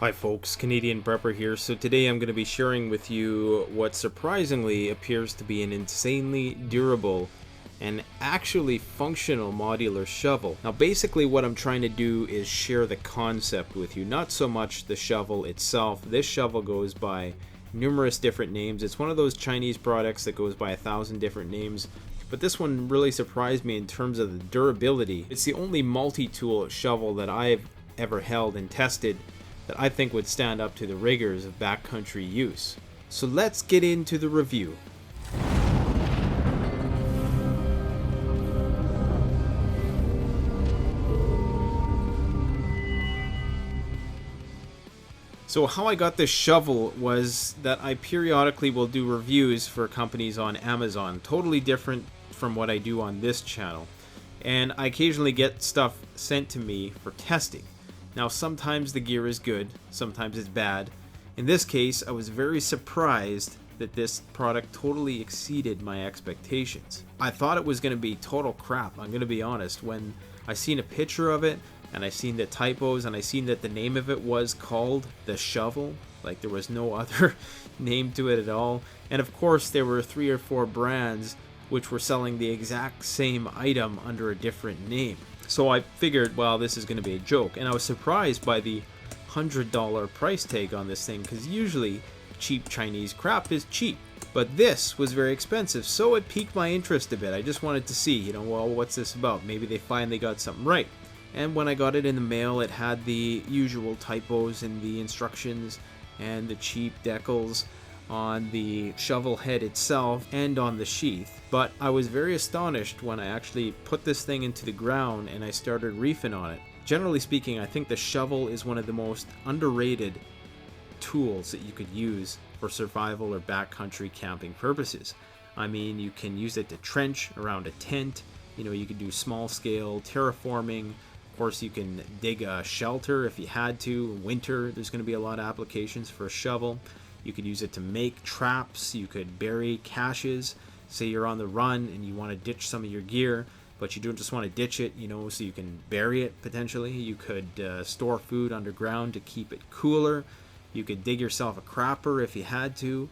Hi folks, Canadian Prepper here. So today I'm going to be sharing with you what surprisingly appears to be an insanely durable and actually functional modular shovel. Now basically what I'm trying to do is share the concept with you, not so much the shovel itself. This shovel goes by numerous different names. It's one of those Chinese products that goes by 1,000 different names. But this one really surprised me in terms of the durability. It's the only multi-tool shovel that I've ever held and tested that I think would stand up to the rigors of backcountry use. So let's get into the review. So how I got this shovel was that I periodically will do reviews for companies on Amazon, totally different from what I do on this channel. And I occasionally get stuff sent to me for testing. Now sometimes the gear is good, sometimes it's bad. In this case, I was very surprised that this product totally exceeded my expectations. I thought it was going to be total crap, I'm going to be honest. When I seen a picture of it, and I seen the typos, and I seen that the name of it was called the shovel, like there was no other name to it at all. And of course there were 3 or 4 brands which were selling the exact same item under a different name. So I figured, well, this is going to be a joke. And I was surprised by the $100 price tag on this thing, because usually cheap Chinese crap is cheap. But this was very expensive, so it piqued my interest a bit. I just wanted to see, well, what's this about? Maybe they finally got something right. And when I got it in the mail, it had the usual typos in the instructions and the cheap decals on the shovel head itself and on the sheath. But I was very astonished when I actually put this thing into the ground and I started reefing on it. Generally speaking, I think the shovel is one of the most underrated tools that you could use for survival or backcountry camping purposes. I mean, you can use it to trench around a tent, you could do small scale terraforming. Of course, you can dig a shelter if you had to. In winter, there's going to be a lot of applications for a shovel. You could use it to make traps. You could bury caches. Say you're on the run and you want to ditch some of your gear, but you don't just want to ditch it, so you can bury it potentially. You could store food underground to keep it cooler. You could dig yourself a crapper if you had to.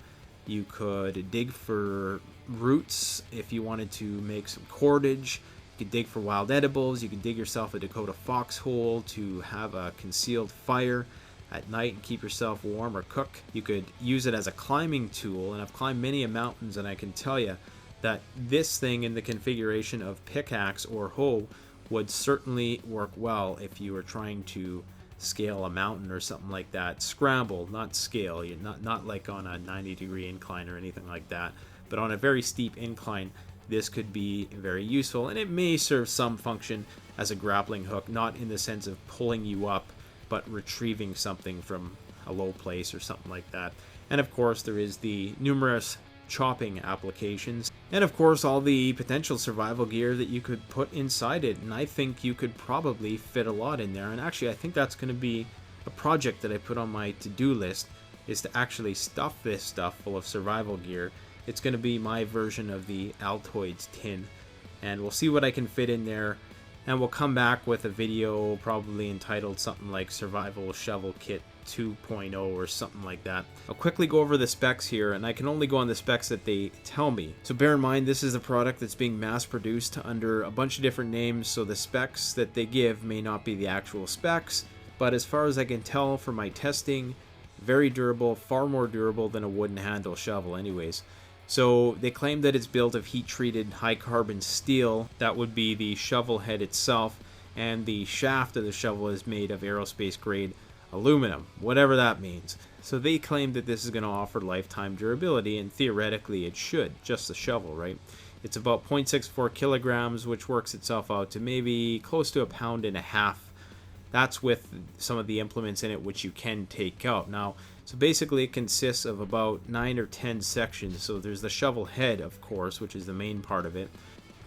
You could dig for roots if you wanted to make some cordage. You could dig for wild edibles. You could dig yourself a Dakota foxhole to have a concealed fire at night and keep yourself warm or cook. You could use it as a climbing tool, and I've climbed many mountains, and I can tell you that this thing in the configuration of pickaxe or hoe would certainly work well if you were trying to scale a mountain or something like that. Scramble, not scale, not like on a 90-degree incline or anything like that, but on a very steep incline, this could be very useful, and it may serve some function as a grappling hook, not in the sense of pulling you up, but retrieving something from a low place or something like that. And of course there is the numerous chopping applications, and of course all the potential survival gear that you could put inside it, and I think you could probably fit a lot in there. And actually I think that's going to be a project that I put on my to-do list, is to actually stuff this stuff full of survival gear. It's going to be my version of the Altoids tin, and we'll see what I can fit in there. And we'll come back with a video probably entitled something like Survival Shovel Kit 2.0 or something like that. I'll quickly go over the specs here, and I can only go on the specs that they tell me. So bear in mind, this is a product that's being mass produced under a bunch of different names, so the specs that they give may not be the actual specs. But as far as I can tell from my testing, very durable, far more durable than a wooden handle shovel anyways. So they claim that it's built of heat-treated high-carbon steel. That would be the shovel head itself, and the shaft of the shovel is made of aerospace-grade aluminum, whatever that means. So they claim that this is going to offer lifetime durability, and theoretically it should, just the shovel, right? It's about 0.64 kilograms, which works itself out to maybe close to 1.5 pounds. That's with some of the implements in it which you can take out. Now, so basically it consists of about 9 or 10 sections. So there's the shovel head, of course, which is the main part of it.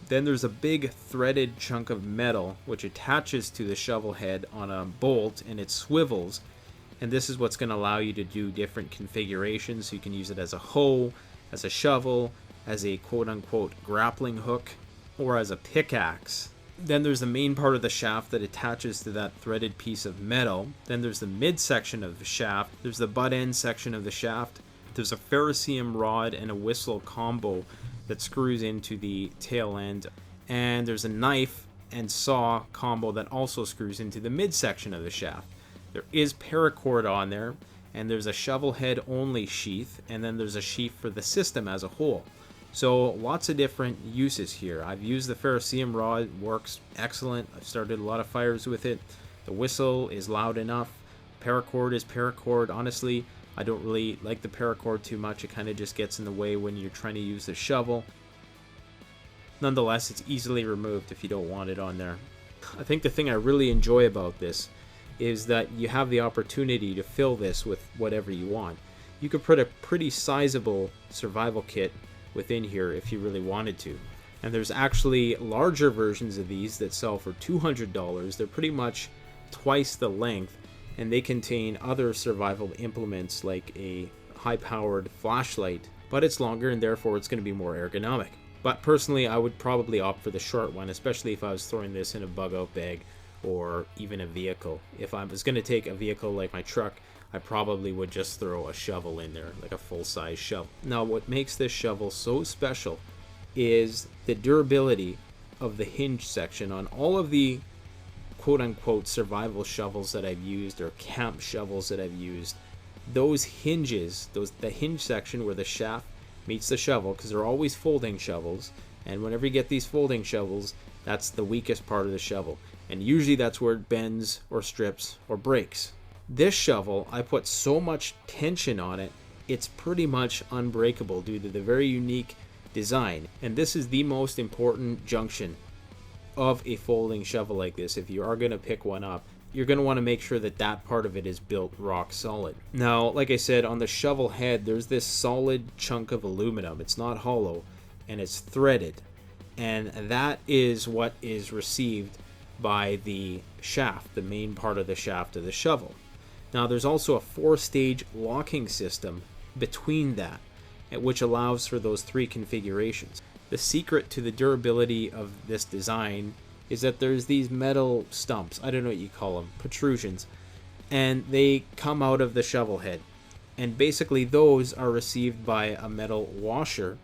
Then there's a big threaded chunk of metal which attaches to the shovel head on a bolt, and it swivels. And this is what's going to allow you to do different configurations. So you can use it as a hoe, as a shovel, as a quote-unquote grappling hook, or as a pickaxe. Then there's the main part of the shaft that attaches to that threaded piece of metal. Then there's the mid section of the shaft. There's the butt end section of the shaft. There's a ferrocerium rod and a whistle combo that screws into the tail end. And there's a knife and saw combo that also screws into the midsection of the shaft. There is paracord on there, and there's a shovel head only sheath, and then there's a sheath for the system as a whole. So lots of different uses here. I've used the ferrocerium rod, works excellent. I've started a lot of fires with it. The whistle is loud enough. Paracord is paracord. Honestly, I don't really like the paracord too much. It kind of just gets in the way when you're trying to use the shovel. Nonetheless, it's easily removed if you don't want it on there. I think the thing I really enjoy about this is that you have the opportunity to fill this with whatever you want. You could put a pretty sizable survival kit within here if you really wanted to. And there's actually larger versions of these that sell for $200. They're pretty much twice the length, and they contain other survival implements like a high-powered flashlight, but it's longer and therefore it's going to be more ergonomic. But personally, I would probably opt for the short one, especially if I was throwing this in a bug-out bag or even a vehicle. If I was going to take a vehicle like my truck, I probably would just throw a shovel in there, like a full-size shovel. Now, what makes this shovel so special is the durability of the hinge section on all of the quote-unquote survival shovels that I've used, or camp shovels that I've used. Those hinges, the hinge section where the shaft meets the shovel, because they're always folding shovels, and whenever you get these folding shovels, that's the weakest part of the shovel, and usually that's where it bends or strips or breaks. This shovel, I put so much tension on it, it's pretty much unbreakable due to the very unique design. And this is the most important junction of a folding shovel like this. If you are going to pick one up, you're going to want to make sure that that part of it is built rock solid. Now, like I said, on the shovel head, there's this solid chunk of aluminum. It's not hollow, and it's threaded. And that is what is received by the shaft, the main part of the shaft of the shovel. Now, there's also a 4-stage locking system between that, which allows for those 3 configurations. The secret to the durability of this design is that there's these metal stumps, I don't know what you call them, protrusions, and they come out of the shovel head. And basically those are received by a metal washer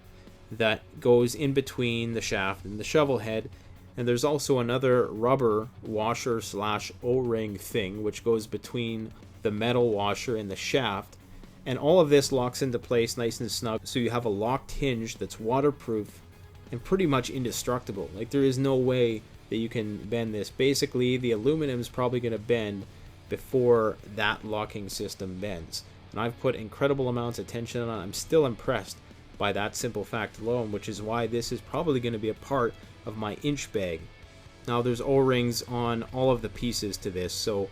that goes in between the shaft and the shovel head. And there's also another rubber washer slash O-ring thing which goes between the metal washer and the shaft. And all of this locks into place nice and snug, so you have a locked hinge that's waterproof and pretty much indestructible. Like, there is no way that you can bend this. Basically, the aluminum is probably going to bend before that locking system bends. And I've put incredible amounts of tension on it. I'm still impressed by that simple fact alone, which is why this is probably going to be a part of my inch bag. Now, there's O-rings on all of the pieces to this, so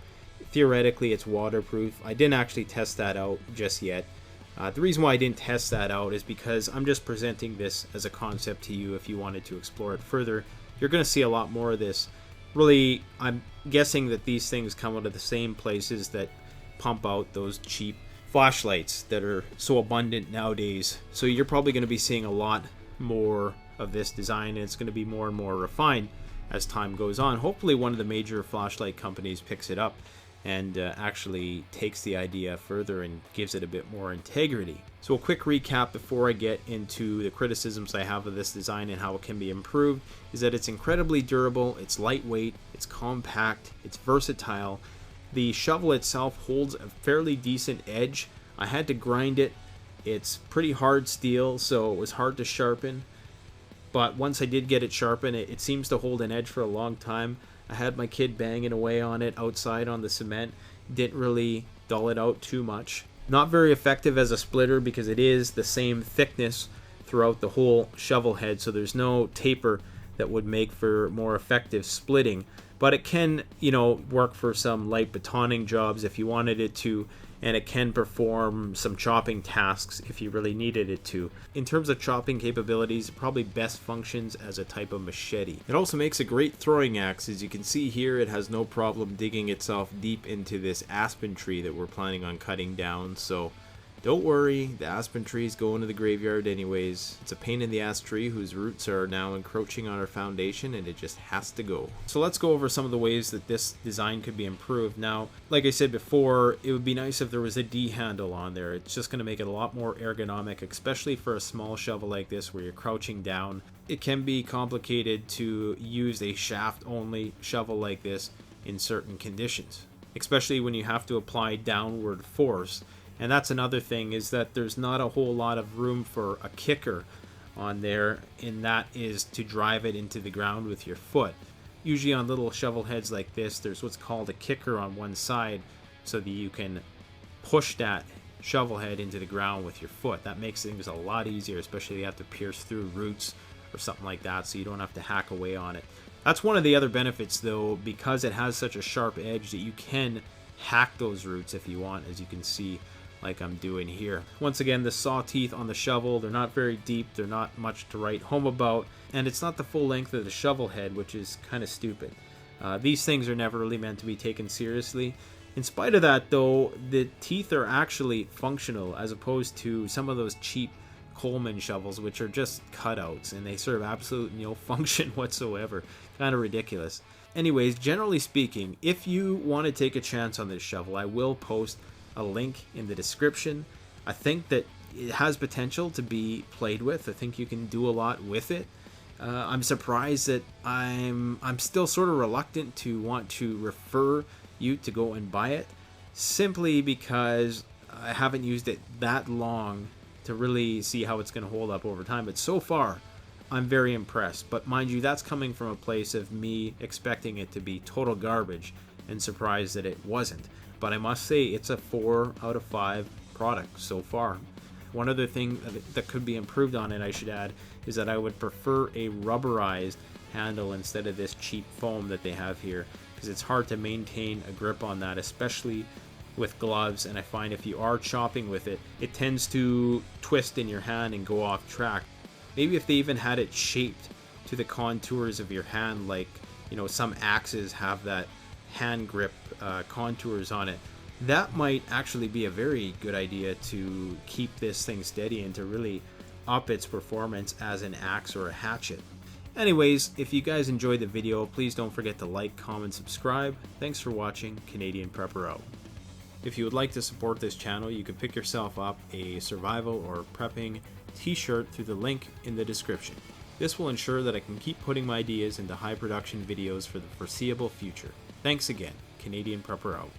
theoretically it's waterproof. I didn't actually test that out just yet. The reason why I didn't test that out is because I'm just presenting this as a concept to you. If you wanted to explore it further, you're going to see a lot more of this. Really, I'm guessing that these things come out of the same places that pump out those cheap flashlights that are so abundant nowadays. So you're probably going to be seeing a lot more of this design, and it's going to be more and more refined as time goes on. Hopefully one of the major flashlight companies picks it up and actually takes the idea further and gives it a bit more integrity. So a quick recap before I get into the criticisms I have of this design and how it can be improved is that it's incredibly durable, it's lightweight, it's compact, it's versatile. The shovel itself holds a fairly decent edge. I had to grind it. It's pretty hard steel, so it was hard to sharpen. But once I did get it sharpened, it seems to hold an edge for a long time. I had my kid banging away on it outside on the cement. Didn't really dull it out too much. Not very effective as a splitter because it is the same thickness throughout the whole shovel head, so there's no taper that would make for more effective splitting. But it can, work for some light batoning jobs if you wanted it to, and it can perform some chopping tasks if you really needed it to. In terms of chopping capabilities, it probably best functions as a type of machete. It also makes a great throwing axe. As you can see here, it has no problem digging itself deep into this aspen tree that we're planning on cutting down, so Don't worry, the aspen trees go into the graveyard anyways. It's a pain in the ass tree whose roots are now encroaching on our foundation, and it just has to go. So let's go over some of the ways that this design could be improved. Now, like I said before, it would be nice if there was a D handle on there. It's just going to make it a lot more ergonomic, especially for a small shovel like this where you're crouching down. It can be complicated to use a shaft-only shovel like this in certain conditions, especially when you have to apply downward force. And that's another thing, is that there's not a whole lot of room for a kicker on there, and that is to drive it into the ground with your foot. Usually on little shovel heads like this, there's what's called a kicker on one side so that you can push that shovel head into the ground with your foot. That makes things a lot easier, especially if you have to pierce through roots or something like that, so you don't have to hack away on it. That's one of the other benefits though, because it has such a sharp edge, that you can hack those roots if you want, as you can see like I'm doing here. Once again, the saw teeth on the shovel, they're not very deep, they're not much to write home about, and it's not the full length of the shovel head, which is kind of stupid. These things are never really meant to be taken seriously. In spite of that though, the teeth are actually functional, as opposed to some of those cheap Coleman shovels, which are just cutouts and they serve absolutely no function whatsoever. Kind of ridiculous. Anyways, generally speaking, if you want to take a chance on this shovel, I will post a link in the description. I think that it has potential to be played with. I think you can do a lot with it. I'm surprised that I'm still sort of reluctant to want to refer you to go and buy it, simply because I haven't used it that long to really see how it's going to hold up over time. But so far, I'm very impressed. But mind you, that's coming from a place of me expecting it to be total garbage and surprised that it wasn't. But I must say, it's a 4 out of 5 product so far. One other thing that could be improved on it, I should add, is that I would prefer a rubberized handle instead of this cheap foam that they have here, because it's hard to maintain a grip on that, especially with gloves. And I find if you are chopping with it, it tends to twist in your hand and go off track. Maybe if they even had it shaped to the contours of your hand, like, you know, some axes have that hand grip contours on it, that might actually be a very good idea to keep this thing steady and to really up its performance as an axe or a hatchet. Anyways, if you guys enjoyed the video, please don't forget to like, comment, subscribe. Thanks for watching. Canadian Prepper out. If you would like to support this channel, you can pick yourself up a survival or prepping t-shirt through the link in the description. This will ensure that I can keep putting my ideas into high production videos for the foreseeable future. Thanks again. Canadian Prepper out.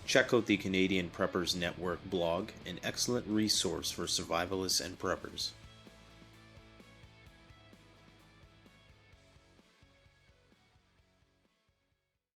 Check out the Canadian Preppers Network blog, an excellent resource for survivalists and preppers.